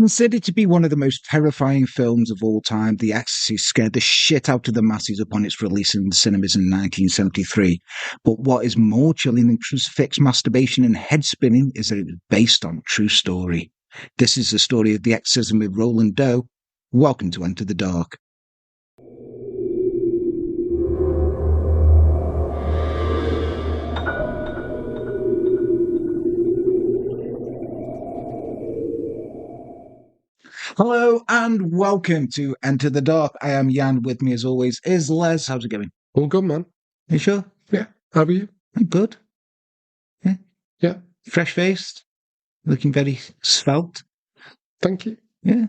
Considered to be one of the most terrifying films of all time, The Exorcist scared the shit out of the masses upon its release in the cinemas in 1973. But what is more chilling than crucifix masturbation and head spinning is that it is based on a true story. This is the story of The Exorcism of Roland Doe. Welcome to Enter the Dark. Hello and welcome to Enter the Dark. I am Jan. With me as always is Les. How's it going? All good, man. You sure? Yeah. How are you? I'm good. Yeah. Yeah. Fresh-faced. Looking very svelte. Thank you. Yeah.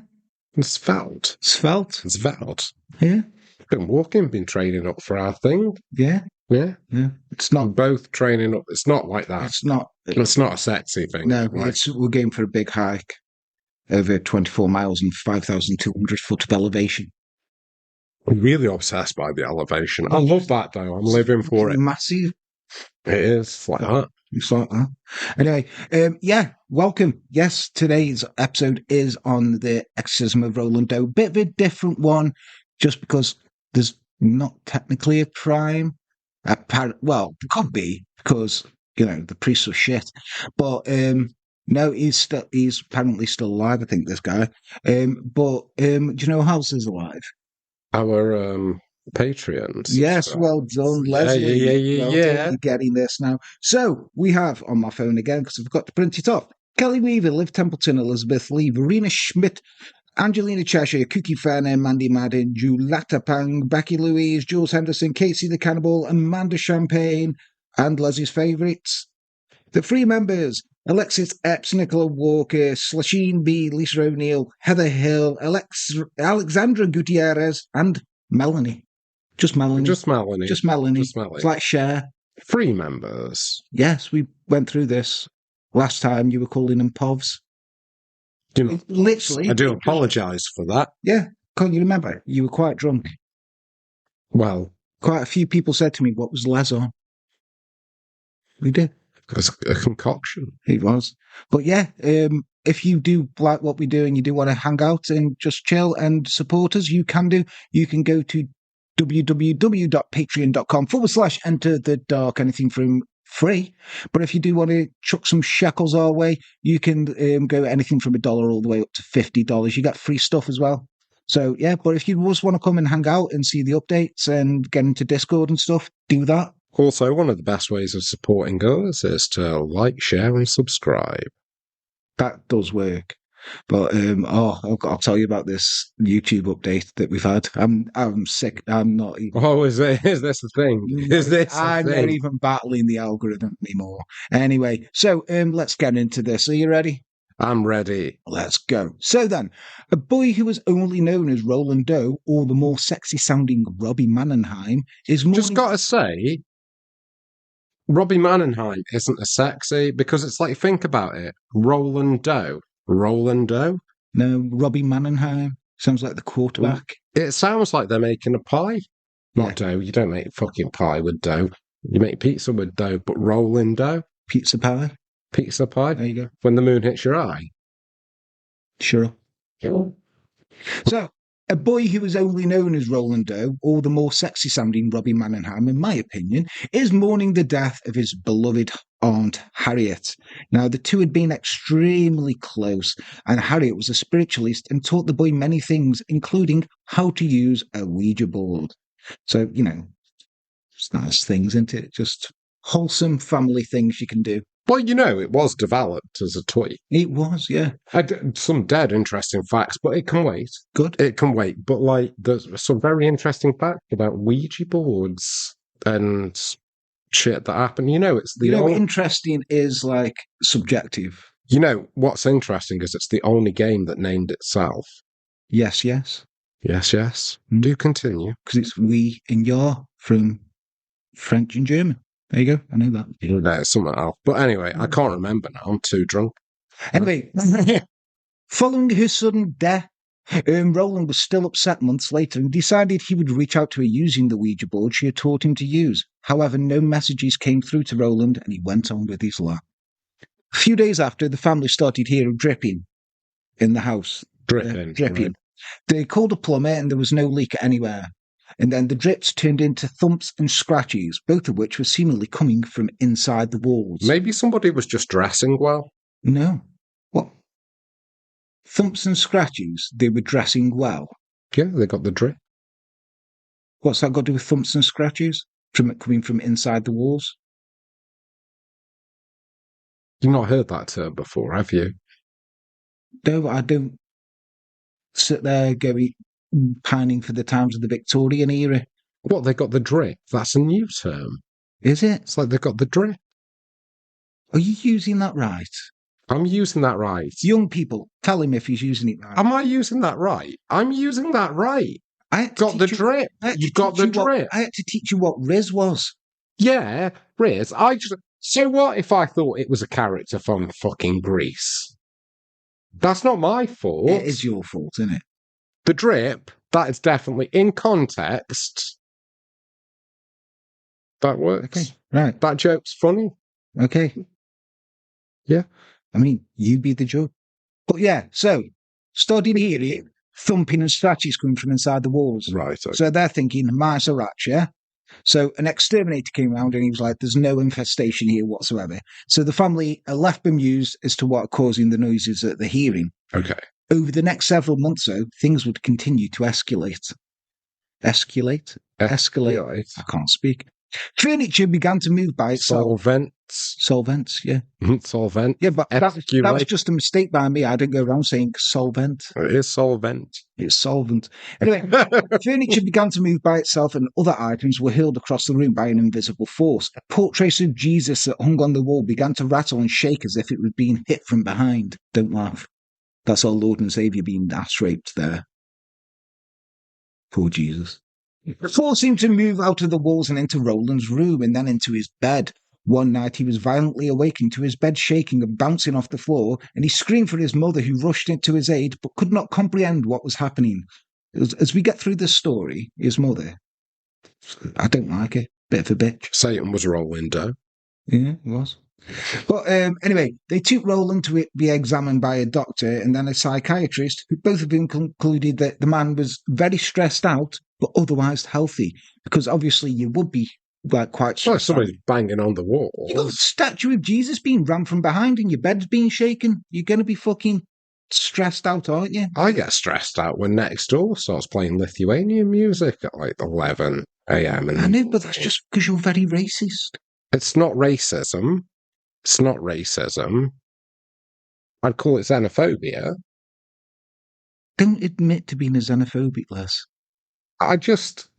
And svelte. Svelte. Svelte. Yeah. Been walking, been training up for our thing. Yeah. Yeah. Yeah. It's not... Both training up. It's not like that. It's not... It's not a sexy thing. No, right? we're going for a big hike. Over 24 miles and 5,200 foot of elevation. I'm really obsessed by the elevation. I love that, though. I'm living for it. Massive. It is like that. It's like that. Anyway, yeah, welcome. Yes, today's episode is on the Exorcism of Roland Doe. Bit of a different one, just because there's not technically a crime. Well, there could be, because, you know, the priests are shit. But, no, he's apparently still alive, I think, this guy. But do you know who else is alive? Our Patreons. Yes, well done, Leslie. Yeah. You're getting this now. So, we have, on my phone again, because I forgot to print it off, Kelly Weaver, Liv Templeton, Elizabeth Lee, Verena Schmidt, Angelina Cheshire, Cookie Ferner, Mandy Madden, Julata Pang, Becky Louise, Jules Henderson, Casey the Cannibal, Amanda Champagne, and Leslie's favourites. The three members: Alexis Epps, Nicola Walker, Slasheen B, Lisa O'Neill, Heather Hill, Alexandra Gutierrez, and Melanie. Just Melanie. Just Melanie. Just Melanie. Just Melanie. It's like Cher. 3 members. Yes, we went through this last time. You were calling them POVs. Literally. I do apologise for that. Yeah. Can't you remember? You were quite drunk. Well, quite a few people said to me, what was Les on? We did. It was a concoction. It was. But yeah, if you do like what we do and you do want to hang out and just chill and support us, you can do. You can go to www.patreon.com/enterthedark, anything from free. But if you do want to chuck some shekels our way, you can go anything from $1 all the way up to $50. You get free stuff as well. So yeah, but if you just want to come and hang out and see the updates and get into Discord and stuff, do that. Also, one of the best ways of supporting us is to like, share, and subscribe. That does work. But I'll tell you about this YouTube update that we've had. I'm sick. I'm not even... Oh, is this the thing? Is this I'm not even battling the algorithm anymore. Anyway, so let's get into this. Are you ready? I'm ready. Let's go. So then, a boy who was only known as Roland Doe, or the more sexy-sounding Robbie Mannenheim, is more... Just gotta say, Robbie Mannenheim isn't as sexy, because it's like, think about it. Roland Doe. Roland Doe? No, Robbie Mannenheim. Sounds like the quarterback. It sounds like they're making a pie. Not dough. You don't make fucking pie with dough. You make pizza with dough, but Roland Doe? Pizza pie. Pizza pie? There you go. When the moon hits your eye? Sure. So, a boy who was only known as Roland Doe, or the more sexy-sounding Robbie Mannenheim, in my opinion, is mourning the death of his beloved Aunt Harriet. Now, the two had been extremely close, and Harriet was a spiritualist and taught the boy many things, including how to use a Ouija board. So, you know, it's nice things, isn't it? Just wholesome family things you can do. Well, you know, it was developed as a toy. It was, yeah. Some dead interesting facts, but it can wait. Good. It can wait. But, like, there's some very interesting facts about Ouija boards and shit that happen. You know, it's the... You know, interesting is, like, subjective. You know, what's interesting is it's the only game that named itself. Yes, yes. Yes, yes. Do continue. Because it's we and your from French and German. There you go. I know that. There's something else. But anyway, I can't remember now. I'm too drunk. Anyway, following his sudden death, Roland was still upset months later and decided he would reach out to her using the Ouija board she had taught him to use. However, no messages came through to Roland and he went on with his life. A few days after, the family started hearing dripping. in the house. Dripping. Dripping. Right. They called a plumber and there was no leak anywhere. And then the drips turned into thumps and scratches, both of which were seemingly coming from inside the walls. Maybe somebody was just dressing well. No. What? Thumps and scratches? They were dressing well. Yeah, they got the drip. What's that got to do with thumps and scratches? Coming from inside the walls? You've not heard that term before, have you? No, I don't sit there going pining for the times of the Victorian era. What, they got the drip? That's a new term. Is it? It's like they got the drip. Are you using that right? I'm using that right. Young people, tell him if he's using it right. Am I using that right? I'm using that right. I had to Got the teach drip. You got the drip. I had to teach you what Riz was. Yeah, Riz. So what if I thought it was a character from fucking Greece? That's not my fault. It is your fault, isn't it? The drip, that is definitely in context. That works. Okay, right. That joke's funny. Okay. Yeah. I mean, you be the judge. But yeah, so starting hearing thumping and scratches coming from inside the walls. Right. Okay. So they're thinking, mice are rats, yeah? So an exterminator came around and he was like, there's no infestation here whatsoever. So the family are left bemused as to what are causing the noises that they're hearing. Okay. Over the next several months, though, things would continue to escalate. Escalate? Escalate. I can't speak. Furniture began to move by itself. Solvents, yeah. Solvent. Yeah, but that was just a mistake by me. I didn't go around saying solvent. It is solvent. It's solvent. Anyway, furniture began to move by itself and other items were hurled across the room by an invisible force. Portraits of Jesus that hung on the wall began to rattle and shake as if it was being hit from behind. Don't laugh. That's our Lord and Saviour being ass-raped there. Poor Jesus. The force seemed to move out of the walls and into Roland's room and then into his bed. One night he was violently awakened to his bed shaking and bouncing off the floor, and he screamed for his mother, who rushed into his aid but could not comprehend what was happening. As we get through this story, his mother, I don't like her, bit of a bitch. Satan was Roland Doe. Yeah, it was. But anyway, they took Roland to be examined by a doctor and then a psychiatrist, who both of them concluded that the man was very stressed out but otherwise healthy, because obviously you would be quite stressed. Well, somebody's banging on the wall. You got a statue of Jesus being rammed from behind and your bed's being shaken. You're going to be fucking stressed out, aren't you? I get stressed out when next door starts playing Lithuanian music at like 11 a.m. I know, but that's just because you're very racist. It's not racism. It's not racism. I'd call it xenophobia. Don't admit to being a xenophobic, Les.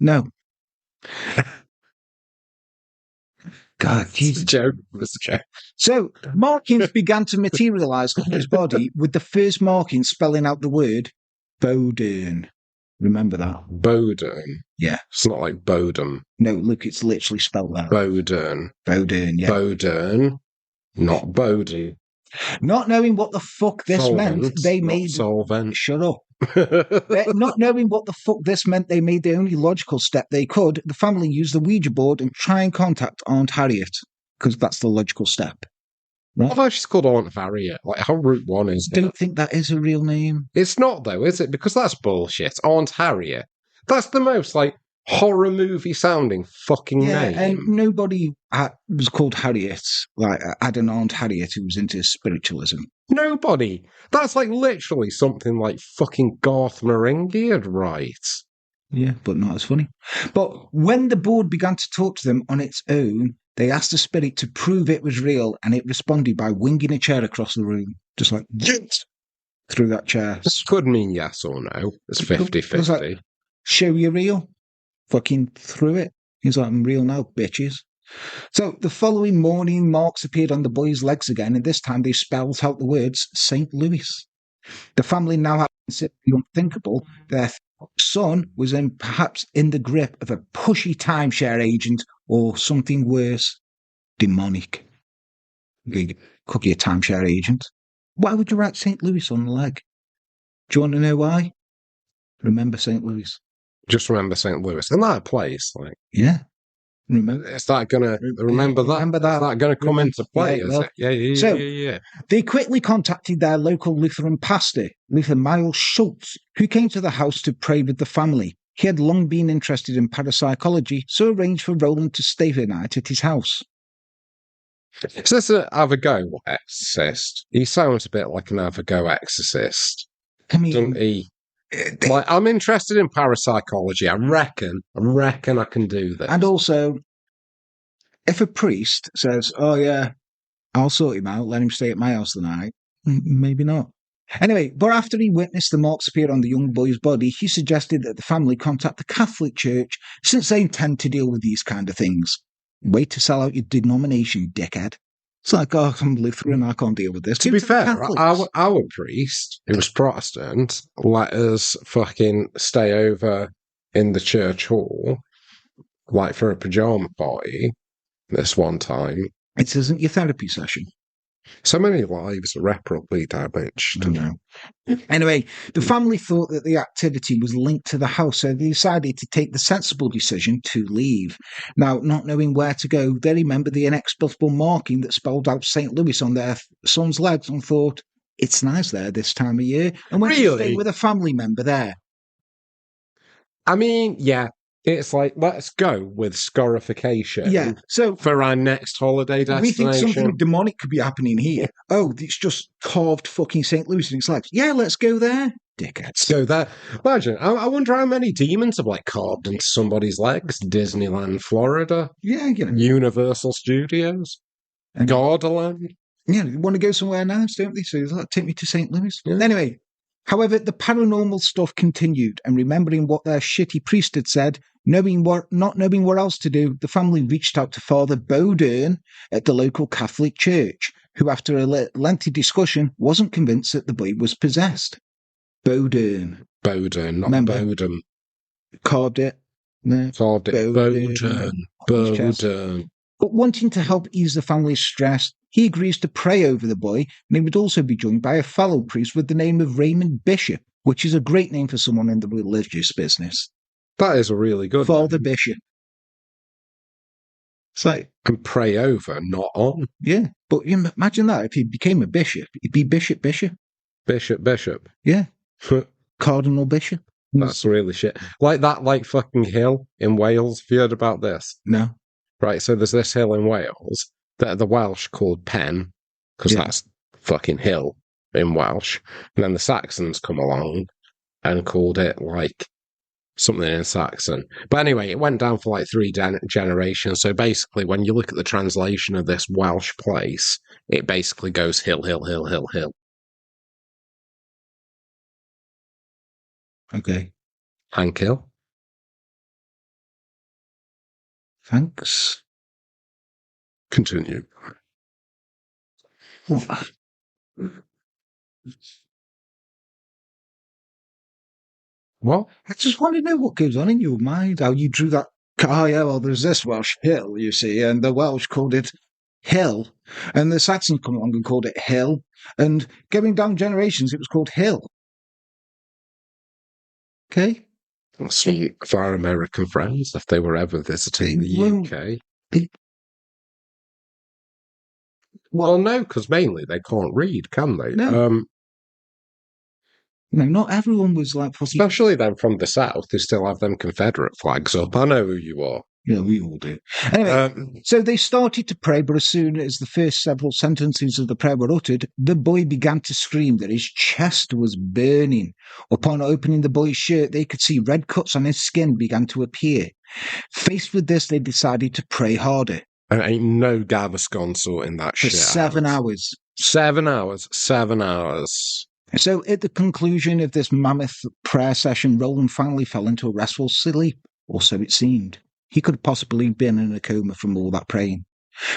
No. God, Jesus. It's a joke. So, markings began to materialise on his body, with the first marking spelling out the word Bowden. Remember that? Bowden. Yeah. It's not like Bowden. No, look, it's literally spelled out. Bowden. Bowden, yeah. Bowden, not Bodie. Not knowing what the fuck this meant, they made... Solvent. Shut up. Not knowing what the fuck this meant, they made the only logical step they could. The family used the Ouija board and try and contact Aunt Harriet, because that's the logical step. Right? What if she's called Aunt Harriet? Like, how Route 1 is it? Don't think that is a real name. It's not, though, is it? Because that's bullshit. Aunt Harriet. That's the most, like, horror movie sounding fucking name. And nobody was called Harriet, like, had an Aunt Harriet who was into spiritualism. Nobody. That's like literally something like fucking Garth Marenghi would write. Yeah, but not as funny. But when the board began to talk to them on its own, they asked the spirit to prove it was real, and it responded by winging a chair across the room, just like, yes, through that chair. This could mean yes or no. It's 50-50. Like, show you real? Fucking through it. He's like, I'm real now, bitches. So the following morning, marks appeared on the boys' legs again, and this time they spelled out the words St. Louis. The family now had considered the unthinkable. Their son was perhaps in the grip of a pushy timeshare agent or something worse, demonic. Could be a timeshare agent. Why would you write St. Louis on the leg? Do you want to know why? Remember St. Louis. Just remember St. Louis. And that place, like... Yeah. Remember, Is that going to remember that? Remember that. Is that going to come into play? Yeah, Is well, it? Yeah. So- They quickly contacted their local Lutheran pastor, Luther Miles Schultz, who came to the house to pray with the family. He had long been interested in parapsychology, so arranged for Roland to stay the night at his house. Is this an have-a-go exorcist? He sounds a bit like an have-a-go exorcist, I mean, doesn't he? Like, I'm interested in parapsychology. I reckon I can do this. and also, if a priest says, "Oh yeah, I'll sort him out, let him stay at my house tonight," maybe not. Anyway, but after he witnessed the marks appear on the young boy's body, he suggested that the family contact the Catholic Church since they intend to deal with these kind of things. Wait to sell out your denomination, dickhead. It's like, oh, I'm Lutheran, I can't deal with this. To be fair, our priest, who was Protestant, let us fucking stay over in the church hall, like for a pajama party, this one time. It isn't your therapy session. So many lives irreparably damaged. Anyway, the family thought that the activity was linked to the house, so they decided to take the sensible decision to leave. Now, not knowing where to go, they remembered the inexplicable marking that spelled out St. Louis on their son's legs and thought, it's nice there this time of year, and went to stay with a family member there. I mean, yeah. It's like, let's go with scarification. Yeah, so for our next holiday destination. We think something demonic could be happening here. Oh, it's just carved fucking St. Louis in its legs. Yeah, let's go there. Dickheads. Go there. Imagine, I wonder how many demons have like carved into somebody's legs. Disneyland, Florida. Yeah, you know. Universal Studios. Gardaland. Yeah, they want to go somewhere nice, don't they? So like, take me to St. Louis. Yeah. Anyway, however, the paranormal stuff continued, and remembering what their shitty priest had said, not knowing what else to do, the family reached out to Father Bowdern at the local Catholic church, who, after a lengthy discussion, wasn't convinced that the boy was possessed. Bowdern, not Bowden. Carved it. No. Carved it. Bowdern. But wanting to help ease the family's stress, he agrees to pray over the boy, and he would also be joined by a fellow priest with the name of Raymond Bishop, which is a great name for someone in the religious business. That is a really good Father name. Bishop. It's like, and pray over, not on. Yeah, but you imagine that if he became a bishop, he'd be Bishop. Bishop. Yeah. Cardinal Bishop. That's really shit. Like that, like fucking hill in Wales. Have you heard about this? No. Right, so there's this hill in Wales that the Welsh called Pen, because that's fucking hill in Welsh. And then the Saxons come along and called it like something in Saxon. But anyway, it went down for like 3 generations. So basically, when you look at the translation of this Welsh place, it basically goes hill, hill, hill, hill, hill. Okay. Hank Hill. Thanks. Continue. What? I just want to know what goes on in your mind, how you drew that. Oh, yeah, well, there's this Welsh hill, you see, and the Welsh called it hill, and the Saxons come along and called it hill, and going down generations, it was called hill. Okay? Some of our American friends, if they were ever visiting the UK. Well, no, because mainly they can't read, can they? No. No, not everyone was like... Especially them from the south who still have them Confederate flags up. I know who you are. Yeah, we all do. Anyway, so they started to pray, but as soon as the first several sentences of the prayer were uttered, the boy began to scream that his chest was burning. Upon opening the boy's shirt, they could see red cuts on his skin began to appear. Faced with this, they decided to pray harder. There ain't no Gaviscon sorting that shit for 7 hours. 7 hours. 7 hours. So at the conclusion of this mammoth prayer session, Roland finally fell into a restful sleep, or so it seemed. He could have possibly been in a coma from all that praying.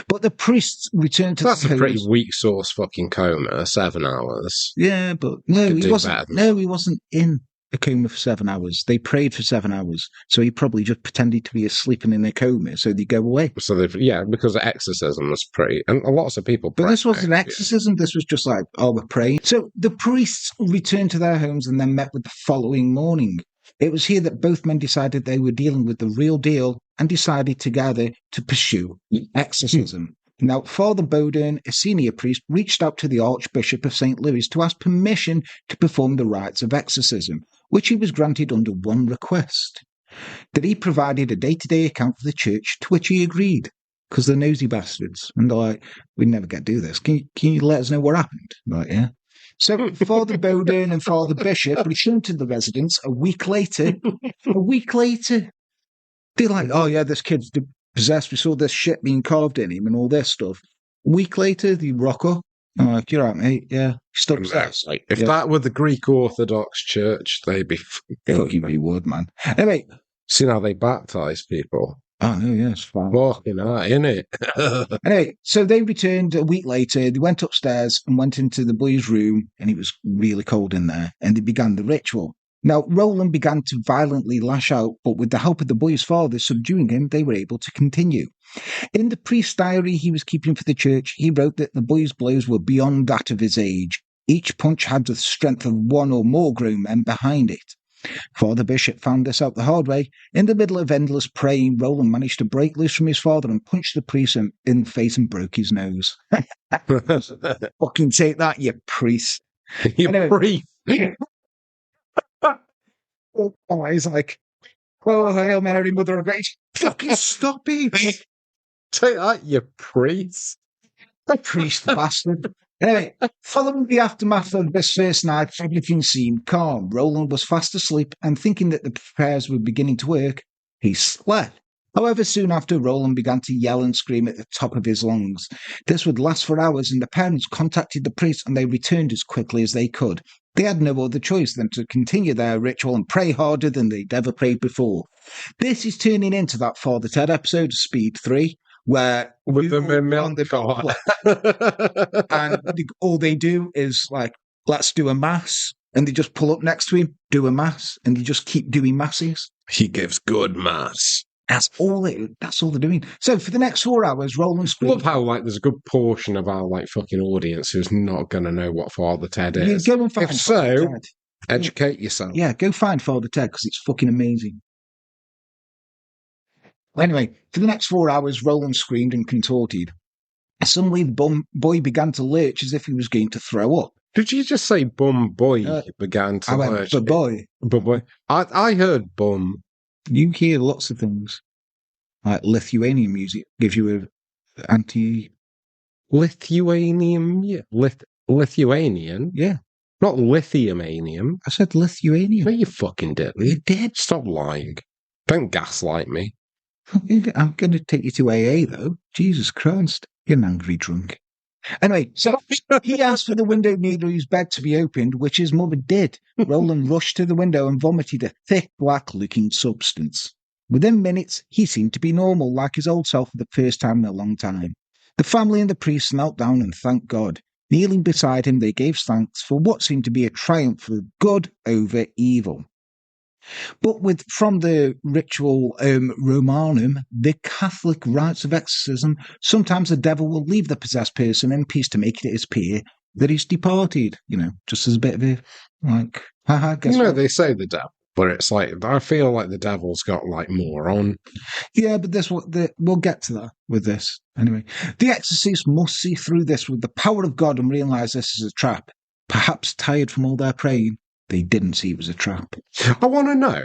But the priests returned to That's the a pretty weak sauce fucking coma, 7 hours. Yeah, but no, he wasn't. No, he wasn't in a coma for 7 hours. They prayed for 7 hours, so he probably just pretended to be asleep and in a coma, so they go away. So because the exorcism was pretty, and lots of people. But this wasn't an exorcism. This was just like, oh, we're praying. So the priests returned to their homes and then met with the following morning. It was here that both men decided they were dealing with the real deal, and decided together to pursue exorcism. Now, Father Bowden, a senior priest, reached out to the Archbishop of St. Louis to ask permission to perform the rites of exorcism, which he was granted under one request: that he provided a day-to-day account for the church, to which he agreed, because they're nosy bastards. And they're like, we never get to do this. Can you let us know what happened? Like, yeah. So Father Bowden and Father Bishop returned to the residence a week later. A week later. They're like, oh yeah, this kid's possessed. We saw this shit being carved in him and all this stuff. A week later, they rock up. I'm like, you're right, mate. Yeah, still possessed. Like, if that were the Greek Orthodox Church, they'd be fucking would, man. Anyway, see how they baptize people. Oh no, yeah, it's fine. Fucking hell, innit? Anyway, so they returned a week later. They went upstairs and went into the boy's room, and it was really cold in there. And they began the ritual. Now, Roland began to violently lash out, but with the help of the boy's father subduing him, they were able to continue. In the priest's diary he was keeping for the church, he wrote that the boy's blows were beyond that of his age. Each punch had the strength of one or more grown men behind it. Father Bishop found this out the hard way. In the middle of endless praying, Roland managed to break loose from his father and punched the priest in the face and broke his nose. Fucking take that, you priest. You priest. Oh, he's like, oh, Hail Mary, Mother of Grace. Fucking stop it. Take that, you priest. Priest bastard. Anyway, following the aftermath of this first night, everything seemed calm. Roland was fast asleep, and thinking that the prayers were beginning to work, he slept. However, soon after, Roland began to yell and scream at the top of his lungs. This would last for hours, and the parents contacted the priest, and they returned as quickly as they could. They had no other choice than to continue their ritual and pray harder than they'd ever prayed before. This is turning into that Father Ted episode of Speed 3, where with them in milk and all they do is like, let's do a mass, and they just pull up next to him, do a mass, and they just keep doing masses. He gives good mass. That's all they're doing. So for the next 4 hours, Roland screamed. I love how there's a good portion of our fucking audience who's not going to know what Father Ted is. Go and find if Father so, Ted. Educate yourself. Yeah, go find Father Ted because it's fucking amazing. Anyway, for the next 4 hours, Roland screamed and contorted. Suddenly, the boy began to lurch as if he was going to throw up. Did you just say bum boy began to lurch? Boy. I heard bum. You hear lots of things. Like Lithuanian music gives you an anti... Lithuanian? Yeah. Lithuanian? Yeah. Not lithiumanium. I said Lithuanian. No, you fucking didn't. You did. Stop lying. Don't gaslight me. I'm going to take you to AA, though. Jesus Christ. You're an angry drunk. Anyway, so he asked for the window near his bed to be opened, which his mother did. Roland rushed to the window and vomited a thick, black-looking substance. Within minutes, he seemed to be normal, like his old self for the first time in a long time. The family and the priest knelt down and thanked God. Kneeling beside him, they gave thanks for what seemed to be a triumph of good over evil. But from the ritual Romanum, the Catholic rites of exorcism, sometimes the devil will leave the possessed person in peace to make it appear that he's departed, just as a bit of a, haha, guess what? They say the devil, but it's I feel like the devil's got more on. Yeah, but we'll get to that with this. Anyway, the exorcist must see through this with the power of God and realise this is a trap. Perhaps tired from all their praying, they didn't see it was a trap. I want to know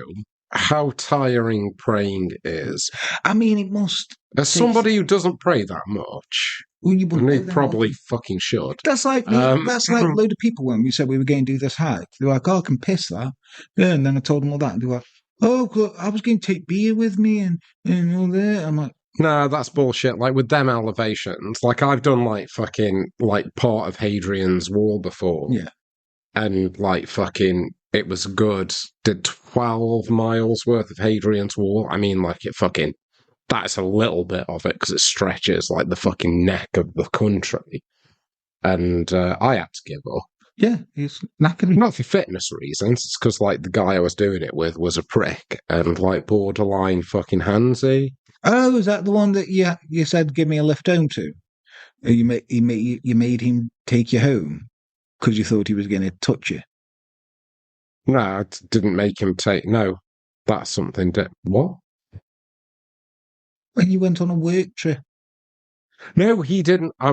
how tiring praying is. I mean, it must. As somebody who doesn't pray that much, and he probably fucking should. That's like a load of people when we said we were going to do this hike. They're like, oh, I can piss that. Yeah, and then I told them all that. And they're like, oh, I was going to take beer with me and all that. I'm like, no, that's bullshit. With them elevations, I've done part of Hadrian's Wall before. Yeah. And it was good. Did 12 miles worth of Hadrian's Wall. I mean, that's a little bit of it because it stretches the fucking neck of the country. And I had to give up. Yeah, he's knackered. Not for fitness reasons. It's because the guy I was doing it with was a prick and borderline fucking handsy. Oh, is that the one that you said give me a lift home to? You made him take you home because you thought he was going to touch you. No, I didn't make him take. No, that's something. What? When you went on a work trip. No, he didn't. I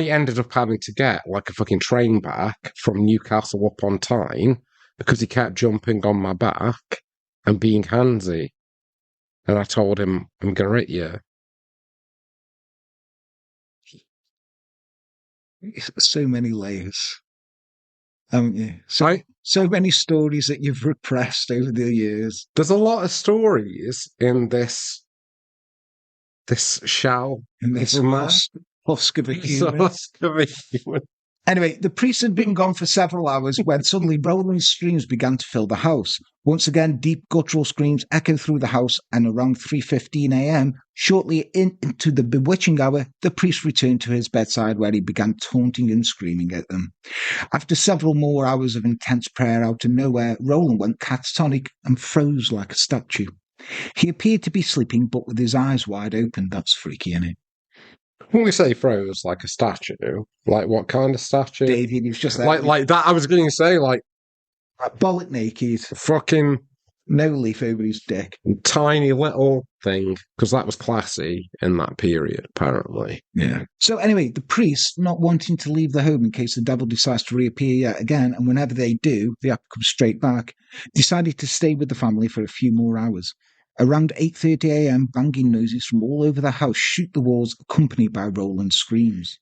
ended up having to get like a fucking train back from Newcastle upon Tyne because he kept jumping on my back and being handsy. And I told him, I'm going to hit you. So many layers, haven't you? So many stories that you've repressed over the years. There's a lot of stories in this shell. In this husk of a human. Anyway, the priest had been gone for several hours when suddenly rolling screams began to fill the house. Once again, deep guttural screams echoed through the house, and around 3:15 a.m., shortly into the bewitching hour, the priest returned to his bedside where he began taunting and screaming at them. After several more hours of intense prayer out of nowhere, Roland went catatonic and froze like a statue. He appeared to be sleeping, but with his eyes wide open. That's freaky, isn't it? When we say froze like a statue, like what kind of statue? David, he was just like that. I was going to say like bollock naked, fucking no leaf over his dick, tiny little thing, because that was classy in that period, apparently. Yeah. So anyway, the priest, not wanting to leave the home in case the devil decides to reappear yet again, and whenever they do, they have to come straight back, decided to stay with the family for a few more hours. Around 8:30 a.m., banging noises from all over the house shook the walls, accompanied by Roland's screams.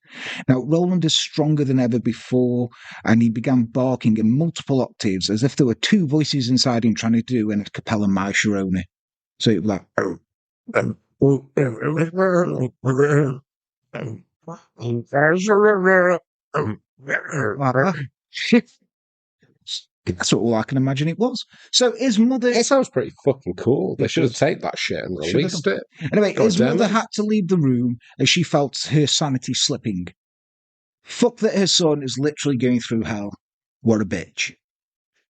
Now, Roland is stronger than ever before, and he began barking in multiple octaves, as if there were two voices inside him trying to do an a cappella My Sharoni. So it was like, that's all I can imagine it was. So his mother... It sounds pretty fucking cool. They should have taken that shit and released it. Anyway, his mother had to leave the room as she felt her sanity slipping. Fuck that her son is literally going through hell. What a bitch.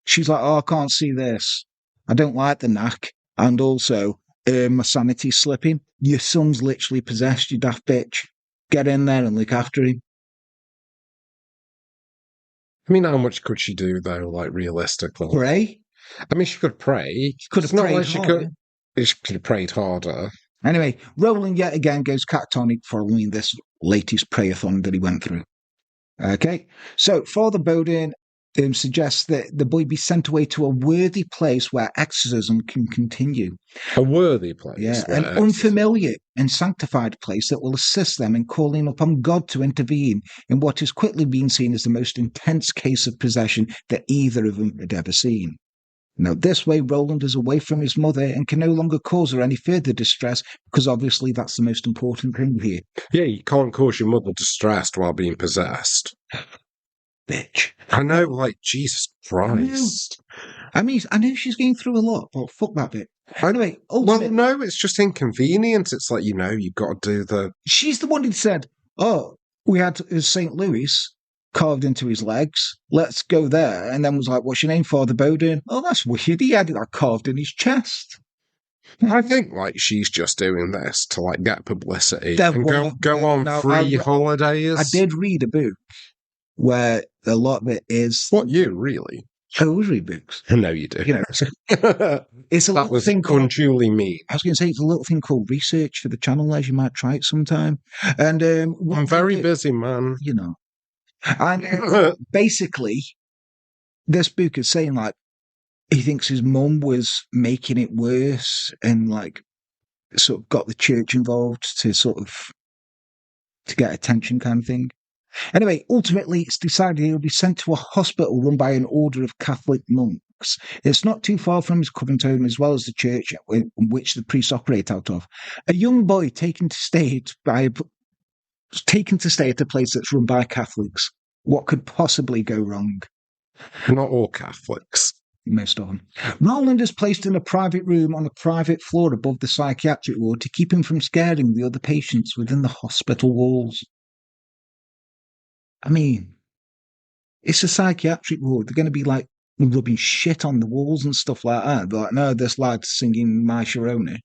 She's like, oh, I can't see this. I don't like the knack. And also, my sanity's slipping. Your son's literally possessed, you daft bitch. Get in there and look after him. I mean, how much could she do, though, like, realistically? Pray? I mean, she could pray. She could have prayed harder. She could have prayed harder. Anyway, Roland yet again goes catatonic following this latest prayathon that he went through. Okay, so Father Bowden suggests that the boy be sent away to a worthy place where exorcism can continue. A worthy place? Yeah, an unfamiliar and sanctified place that will assist them in calling upon God to intervene in what is quickly being seen as the most intense case of possession that either of them had ever seen. Now, this way, Roland is away from his mother and can no longer cause her any further distress, because obviously that's the most important thing here. Yeah, you can't cause your mother distress while being possessed. Bitch. I know, like, Jesus Christ. I mean, I know she's going through a lot, but fuck that bit. Anyway, well, no, it's just inconvenient. It's like, you've got to do the... She's the one who said, oh, we had St. Louis carved into his legs. Let's go there. And then was like, what's your name, Father Bowden? Oh, that's weird. He had it like carved in his chest. I think like she's just doing this to like get publicity and go on free holidays. I did read a book where a lot of it is... What, you really? I always read books. No, you do. You know, it's a little thing called... unduly mean. I was going to say, it's a little thing called research for the channel, as you might try it sometime. And I'm very busy, man. You know. And basically, this book is saying, like, he thinks his mum was making it worse and, like, sort of got the church involved to get attention kind of thing. Anyway, ultimately, it's decided he'll be sent to a hospital run by an order of Catholic monks. It's not too far from his current home, as well as the church in which the priests operate out of. A young boy taken to stay at a place that's run by Catholics. What could possibly go wrong? Not all Catholics. Most of them. Roland is placed in a private room on a private floor above the psychiatric ward to keep him from scaring the other patients within the hospital walls. I mean, it's a psychiatric ward. They're going to be like rubbing shit on the walls and stuff like that. They're like, no, this lad's singing My Sharoni.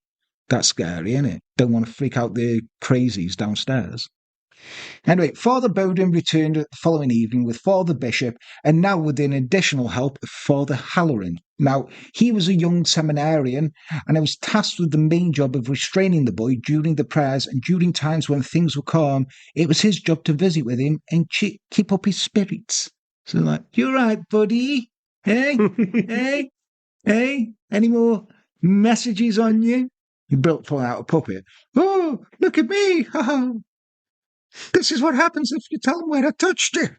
That's scary, isn't it? Don't want to freak out the crazies downstairs. Anyway, Father Bowden returned the following evening with Father Bishop, and now with an additional help of Father Halloran, Now, he was a young seminarian, and I was tasked with the main job of restraining the boy during the prayers, and during times when things were calm, it was his job to visit with him and keep up his spirits. So, like, you right, buddy? Hey, hey, hey, any more messages on you? He built out a puppet. Oh, look at me! This is what happens if you tell them where I touched you.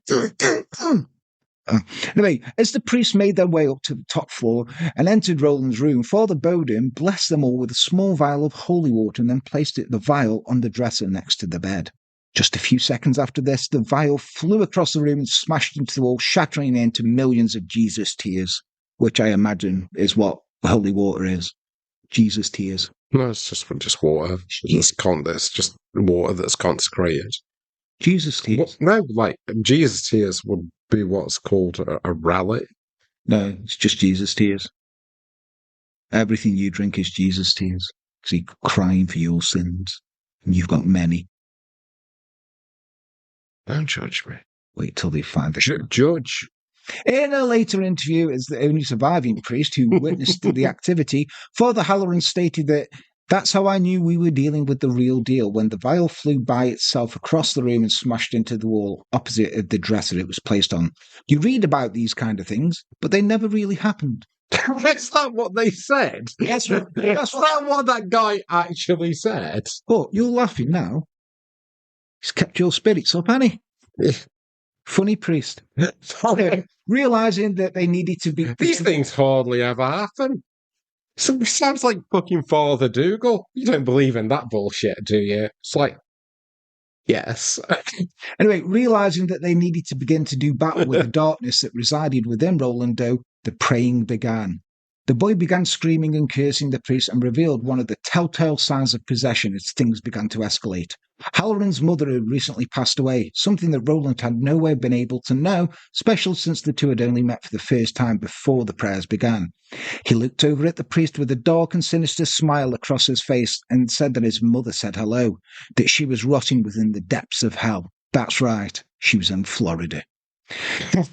Anyway, as the priests made their way up to the top floor and entered Roland's room, Father Bodin blessed them all with a small vial of holy water and then placed the vial on the dresser next to the bed. Just a few seconds after this, the vial flew across the room and smashed into the wall, shattering into millions of Jesus tears, which I imagine is what holy water is. Jesus tears. No, it's just water. It's just water that's consecrated. Jesus tears? No, like, Jesus tears would be what's called a relic. No, it's just Jesus tears. Everything you drink is Jesus tears. Because he's crying for your sins. And you've got many. Don't judge me. Wait till they find the judge. In a later interview, as the only surviving priest who witnessed the activity, Father Halloran stated that that's how I knew we were dealing with the real deal, when the vial flew by itself across the room and smashed into the wall opposite of the dresser it was placed on. You read about these kind of things, but they never really happened. Is that what they said? That's that what that guy actually said? Oh, you're laughing now. He's kept your spirits up, hasn't he? Funny priest. Realising that they needed to be... These things hardly ever happen. So it sounds like fucking Father Dougal. You don't believe in that bullshit, do you? It's like, yes. Anyway, realising that they needed to begin to do battle with the darkness that resided within Roland Doe, the praying began. The boy began screaming and cursing the priest and revealed one of the telltale signs of possession as things began to escalate. Halloran's mother had recently passed away, something that Roland had no way been able to know, especially since the two had only met for the first time before the prayers began. He looked over at the priest with a dark and sinister smile across his face and said that his mother said hello, that she was rotting within the depths of hell. That's right, she was in Florida. It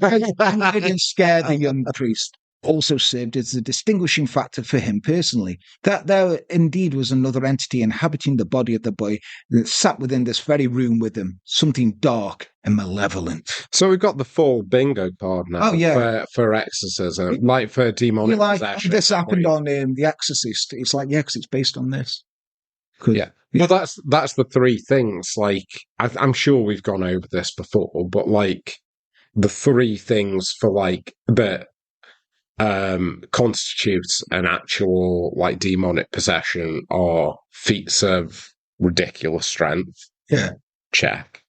didn't scare the young priest. Also served as a distinguishing factor for him personally, that there indeed was another entity inhabiting the body of the boy that sat within this very room with him, something dark and malevolent. So we've got the full bingo card now. Oh, yeah. For exorcism, like for demonic possession. This happened on The Exorcist. It's like, yeah, because it's based on this. Yeah. Well, that's the three things. Like, I'm sure we've gone over this before, but like the three things for like that constitutes an actual like demonic possession are feats of ridiculous strength. Yeah. Check.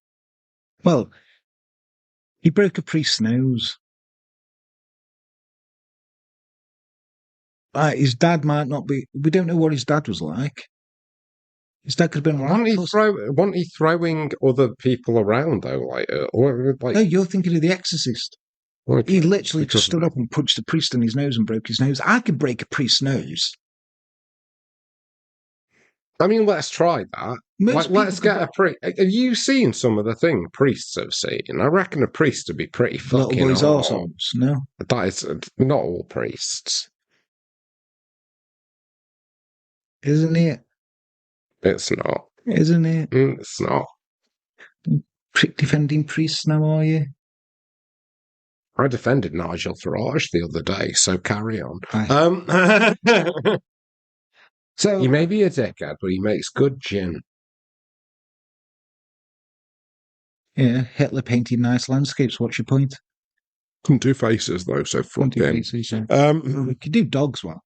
Well, he broke a priest's nose. His dad might not be... We don't know what his dad was like. His dad could have been... Wasn't he throwing other people around, though? No, you're thinking of The Exorcist. He literally just stood up and punched the priest in his nose and broke his nose. I could break a priest's nose. I mean, let's try that. Let's get a priest. Have you seen some of the things priests have seen? I reckon a priest would be pretty fucking... Little boys' arseholes, no? That is not all priests. Isn't it? It's not. Isn't it? It's not. Prick defending priests now, are you? I defended Nigel Farage the other day, so carry on. So he may be a dickhead, but he makes good gin. Yeah, Hitler painted nice landscapes. What's your point? Couldn't do faces, though, so fuck him. We could do dogs well.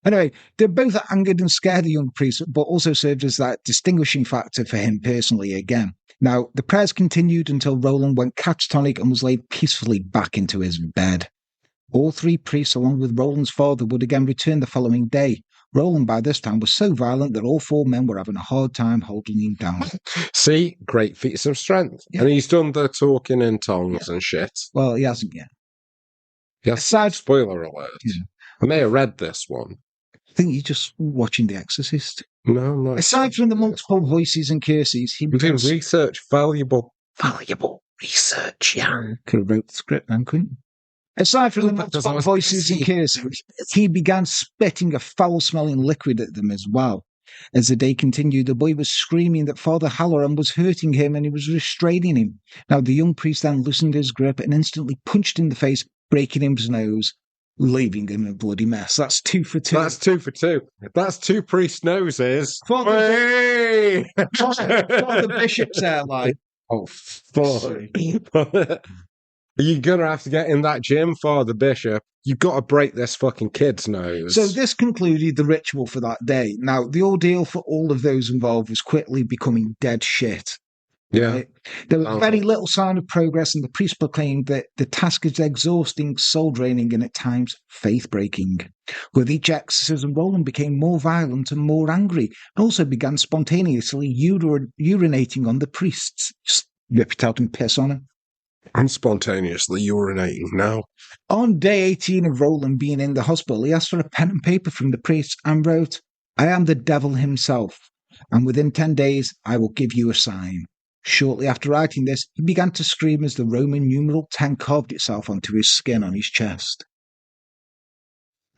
Anyway, they both angered and scared the young priest, but also served as that distinguishing factor for him personally again. Now, the prayers continued until Roland went catatonic and was laid peacefully back into his bed. All three priests, along with Roland's father, would again return the following day. Roland, by this time, was so violent that all four men were having a hard time holding him down. See? Great feats of strength. Yeah. And he's done the talking in tongues and shit. Well, he hasn't yet. Yes. Spoiler alert. Yeah. I may have read this one. I think you're just watching The Exorcist. No, I'm not. Aside from the multiple voices and curses, he began research, valuable research, yeah. Could have wrote the script then, couldn't you? Aside from the Because I multiple was voices and busy. curses, he began spitting a foul-smelling liquid at them as well. As the day continued, the boy was screaming that Father Halloran was hurting him and he was restraining him. Now, the young priest then loosened his grip and instantly punched him in the face, breaking his nose, leaving him a bloody mess. That's 2 for 2. That's 2 for 2. That's 2 priest noses. Father Bishop's there, like, oh, fuck. You're going to have to get in that gym, Father Bishop. You've got to break this fucking kid's nose. So this concluded the ritual for that day. Now, the ordeal for all of those involved was quickly becoming dead shit. Yeah. Right? There was very little sign of progress, and the priest proclaimed that the task is exhausting, soul-draining, and at times faith-breaking. With each exorcism, Roland became more violent and more angry, and also began spontaneously urinating on the priests. Just rip it out and piss on him. I'm spontaneously urinating now. On day 18 of Roland being in the hospital, he asked for a pen and paper from the priest and wrote, "I am the devil himself, and within 10 days I will give you a sign." Shortly after writing this, he began to scream as the Roman numeral 10 carved itself onto his skin on his chest.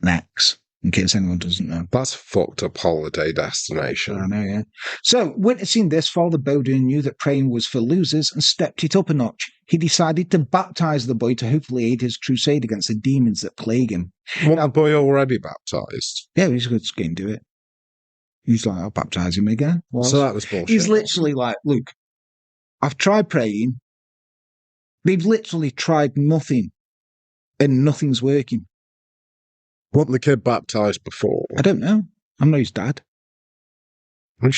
Next, in case anyone doesn't know. That's a fucked up holiday destination. I know, yeah. So, witnessing this, Father Bowden knew that praying was for losers and stepped it up a notch. He decided to baptize the boy to hopefully aid his crusade against the demons that plague him. Wasn't the boy already baptized? Yeah, he's going to do it. He's like, I'll baptize him again. Well, so that was bullshit. He's literally like, look, I've tried praying. They've literally tried nothing, and nothing's working. Wasn't the kid baptized before? I don't know. I'm not his dad. I'm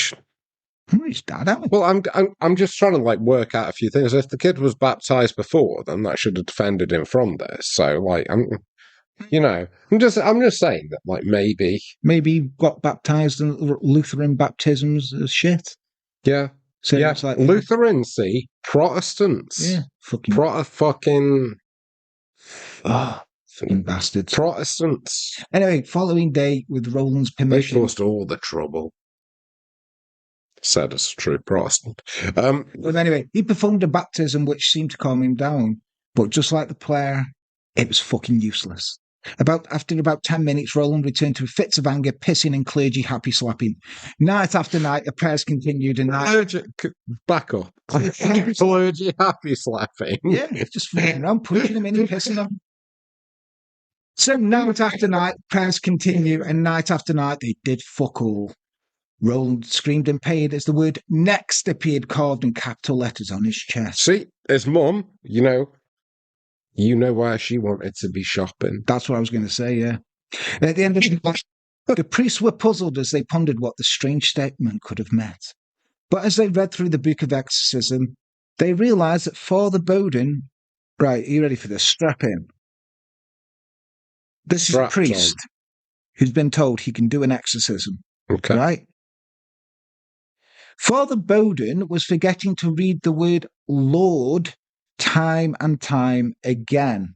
not his dad, am I? Well, I'm just trying to like work out a few things. If the kid was baptized before, then that should have defended him from this. So, like, I'm just saying that, like, maybe he got baptized in Lutheran baptisms as shit. Yeah. So yeah, it's like, Lutherans, see, Protestants. Yeah, fucking fucking bastards. Protestants. Anyway, following day, with Roland's permission, they caused all the trouble. Said as a true Protestant. But anyway, he performed a baptism which seemed to calm him down. But just like the prayer, it was fucking useless. After about 10 minutes, Roland returned to fits of anger, pissing and clergy happy slapping. Night after night, the prayers continued, and back up. Clergy happy slapping. Yeah, just fucking around, pushing them in and pissing them. So night after night, prayers continue, and night after night, they did fuck all. Roland screamed in pain as the word "next" appeared carved in capital letters on his chest. See, his mum, you know where she wanted to be shopping. That's what I was going to say, yeah. At the end of the night, the priests were puzzled as they pondered what the strange statement could have meant. But as they read through the Book of Exorcism, they realised that Father Bowden... Right, are you ready for this? Strap in. This is a priest who's been told he can do an exorcism. Okay. Right? Father Bowden was forgetting to read the word Lord time and time again.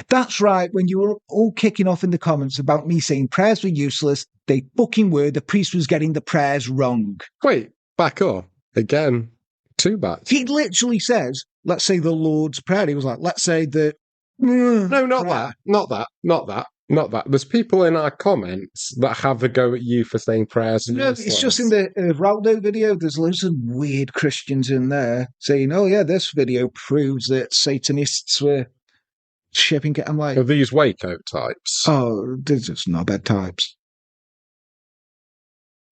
That's right, when you were all kicking off in the comments about me saying prayers were useless, they fucking were. The priest was getting the prayers wrong. Wait, back up. Again, too bad. He literally says, let's say the Lord's Prayer. He was like, let's say the... No, not that. There's people in our comments that have a go at you for saying prayers. No, it's just in the Raldo video. There's loads of weird Christians in there saying, oh yeah, this video proves that Satanists were shipping it. I'm like... Are these Waco types? Oh, they're just knobhead types.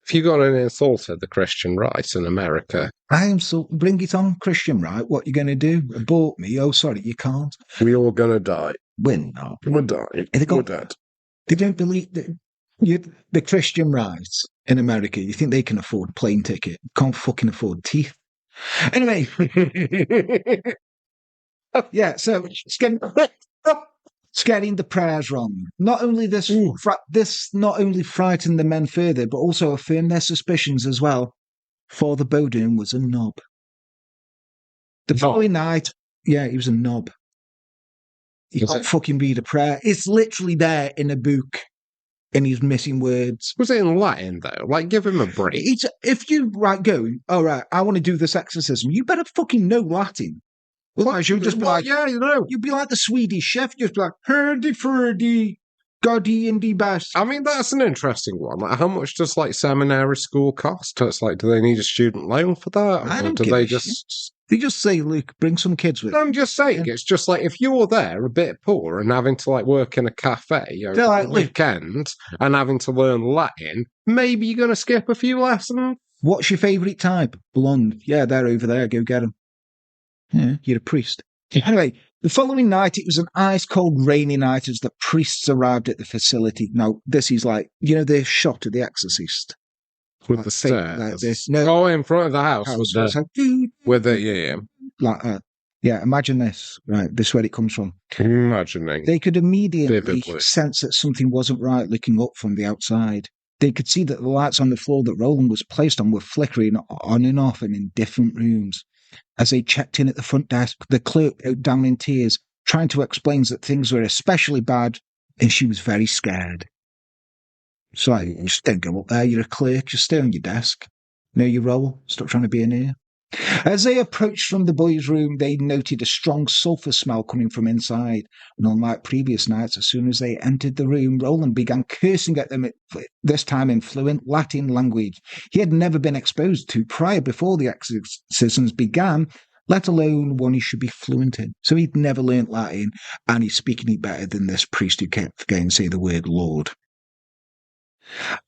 If you got an insulted the Christian right in America... I am so... Bring it on, Christian right. What you going to do? Abort me? Oh, sorry, you can't. We're all going to die. We're not. We're dying. We're dead. They don't believe that the Christian right in America. You think they can afford a plane ticket? Can't fucking afford teeth. Anyway. Yeah, so it's getting the prayers wrong. Not only this not only frightened the men further, but also affirmed their suspicions as well. Father Bowden was a knob. The following night, yeah, he was a knob. He can't fucking read a prayer. It's literally there in a book, and he's missing words. Was it in Latin, though? Like, give him a break. If you go, all right, I want to do this exorcism, you better fucking know Latin. Otherwise, you'd just be like, yeah, you know. you'd be like the Swedish chef, just be like, herdy furdy, goddy and best. I mean, that's an interesting one. Like, how much does like seminary school cost? It's like, do they need a student loan for that, I or don't do give they a shit. just? They just say, look, bring some kids with. I'm just saying, it's just like if you're there a bit poor and having to like work in a cafe over They're like, the look, weekend and having to learn Latin, maybe you're going to skip a few lessons. what's your favourite type? Blonde. Yeah, they're over there. Go get them. Yeah, you're a priest. Anyway, the following night, it was an ice-cold, rainy night as the priests arrived at the facility. Now, this is like, you know, the shot of The Exorcist. With Like the fake, stairs. like this. No, Oh, in front of the house. house, With the, yeah. like that. Yeah, imagine this. Right, this is where it comes from. Imagining. They could immediately Vividly. sense that something wasn't right looking up from the outside. They could see that the lights on the floor that Roland was placed on were flickering on and off and in different rooms. As they checked in at the front desk, the clerk broke down in tears, trying to explain that things were especially bad, and she was very scared. So I just don't go up there. You're a clerk. Just stay on your desk. Know your role. Stop trying to be an ear. As they approached from the boys' room, they noted a strong sulphur smell coming from inside. And unlike previous nights, as soon as they entered the room, Roland began cursing at them, this time in fluent Latin language he had never been exposed to prior before the exorcisms began, let alone one he should be fluent in. So he'd never learnt Latin, and he's speaking it better than this priest who kept forgetting to say the word Lord.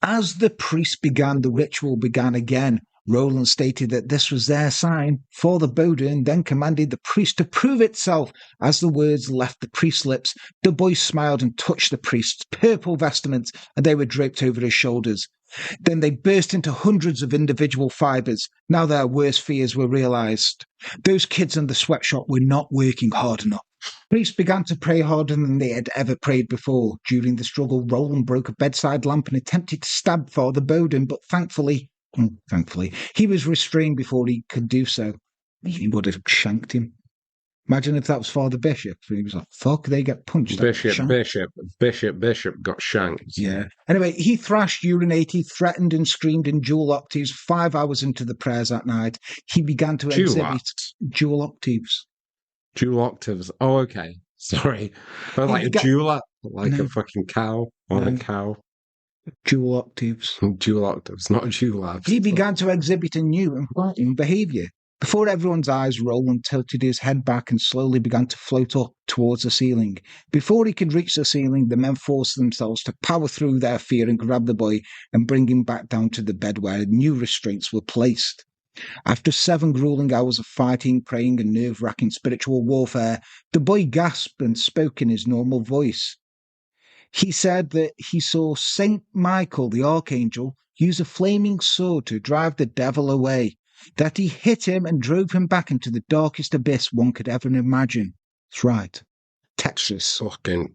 As the priest began, the ritual began again. Roland stated that this was their sign. Father Bowden then commanded the priest to prove itself. As the words left the priest's lips, the boy smiled and touched the priest's purple vestments, and they were draped over his shoulders. Then they burst into hundreds of individual fibres. Now their worst fears were realised. Those kids in the sweatshop were not working hard enough. Priests began to pray harder than they had ever prayed before. During the struggle, Roland broke a bedside lamp and attempted to stab Father Bowden, but thankfully, he was restrained before he could do so. He would have shanked him. Imagine if that was Father Bishop. He was like, fuck, they get punched. Bishop got shanked. Yeah. Anyway, he thrashed, urinated, threatened and screamed in dual octaves 5 hours into the prayers that night. He began to exhibit dual octaves. Dual octaves. Oh, okay. Sorry. Like a jeweler, like a fucking cow on a cow. Dual octaves. Dual octaves, not dual. He began to exhibit a new and frightening behaviour. Before everyone's eyes, Roland tilted his head back and slowly began to float up towards the ceiling. Before he could reach the ceiling, the men forced themselves to power through their fear and grab the boy and bring him back down to the bed where new restraints were placed. After 7 grueling hours of fighting, praying, and nerve-wracking spiritual warfare, the boy gasped and spoke in his normal voice. He said that he saw Saint Michael, the archangel, use a flaming sword to drive the devil away, that he hit him and drove him back into the darkest abyss one could ever imagine. That's right. Texas. Fucking.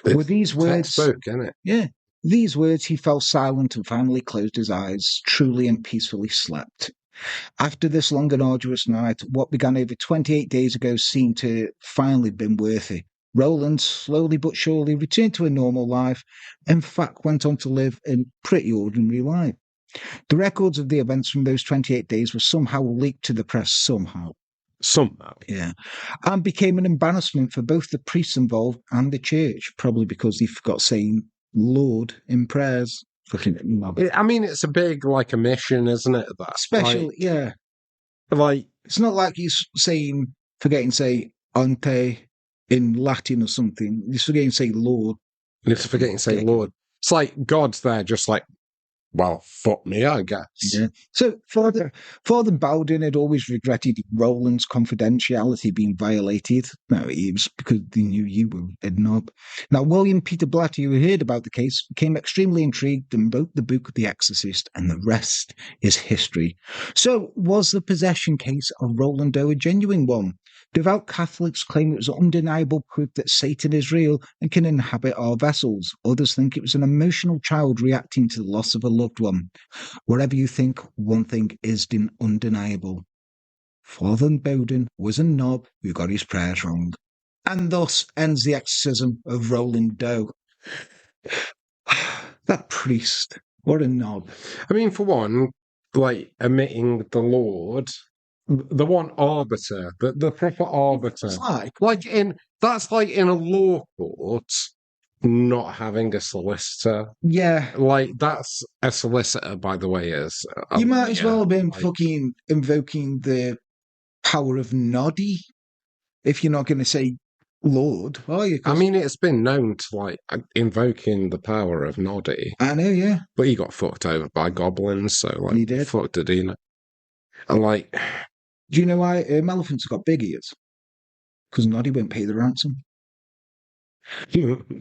With these words, spoke, innit? Yeah. These words, he fell silent and finally closed his eyes, truly and peacefully slept. After this long and arduous night, what began over 28 days ago seemed to finally been worth it. Roland slowly but surely returned to a normal life, in fact went on to live a pretty ordinary life. The records of the events from those 28 days were somehow leaked to the press somehow. Yeah. And became an embarrassment for both the priests involved and the church, probably because they forgot saying Lord in prayers. I mean, it's a big, like, omission, isn't it? That Special, like, yeah. Like, it's not like he's forgetting to say ante in Latin or something. He's forgetting to say Lord. He's forgetting to say Lord. It's like God's there just like, well, fuck me, I guess. Yeah. So Father Bowden had always regretted Roland's confidentiality being violated. No, it was because they knew you were a knob. Now, William Peter Blatty, who heard about the case, became extremely intrigued and wrote the book The Exorcist, and the rest is history. So, was the possession case of Roland Doe a genuine one? Devout Catholics claim it was undeniable proof that Satan is real and can inhabit our vessels. Others think it was an emotional child reacting to the loss of a loved one. Whatever you think, one thing is undeniable. Father Bowden was a knob who got his prayers wrong. And thus ends the exorcism of Roland Doe. That priest, what a knob. I mean, for one, like, omitting the Lord The one arbiter, the proper arbiter. It's like, That's like in a law court, not having a solicitor. yeah, Like that's a solicitor, by the way, is you might as well have been like, fucking invoking the power of Noddy if you're not going to say Lord, are you? I mean, it's been known to like invoking the power of Noddy, I know, yeah. but he got fucked over by goblins, so like, He did. fuck did he know? And like, Do you know why elephants got big ears? Because Noddy won't pay the ransom.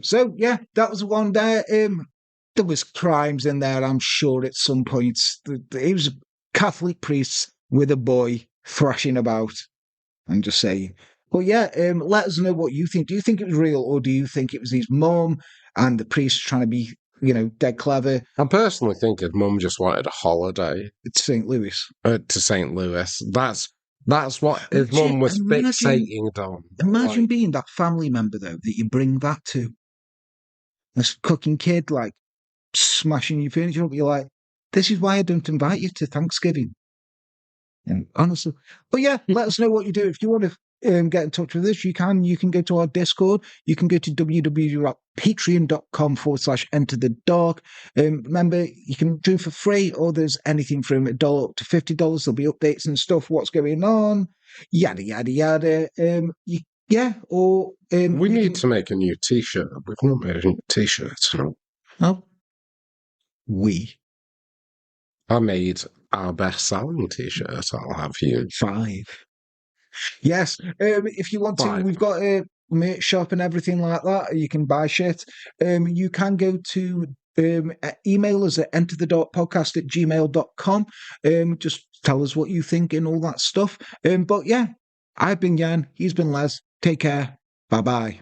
So yeah, that was one there. There was crimes in there, I'm sure, at some points. It was Catholic priests with a boy thrashing about. I'm just saying. But yeah, let us know what you think. Do you think it was real, or do you think it was his mum and the priest trying to be, dead clever? I personally think his mum just wanted a holiday It's St. Louis. to St. Louis. That's what his mum was fixating on. Imagine being that family member though that you bring that to. This cooking kid, like smashing your furniture up. You're like, this is why I don't invite you to Thanksgiving. And honestly, but yeah, let us know what you do. If you want to get in touch with us, you can. You can go to our Discord. You can go to www.patreon.com/enterthedark. Remember, you can do for free, or there's anything from $1 up to $50. There'll be updates and stuff. What's going on? Yada yada yada. We need to make a new T-shirt. We've not made a new T-shirt. Oh, I made our best-selling T-shirt. I'll have you 5. Yes, if you want to, we've got a merch shop and everything like that. You can buy shit. You can go to email us at enterthedarkpodcast@gmail.com. Just tell us what you think and all that stuff. But yeah, I've been Jan. He's been Les. Take care. Bye-bye.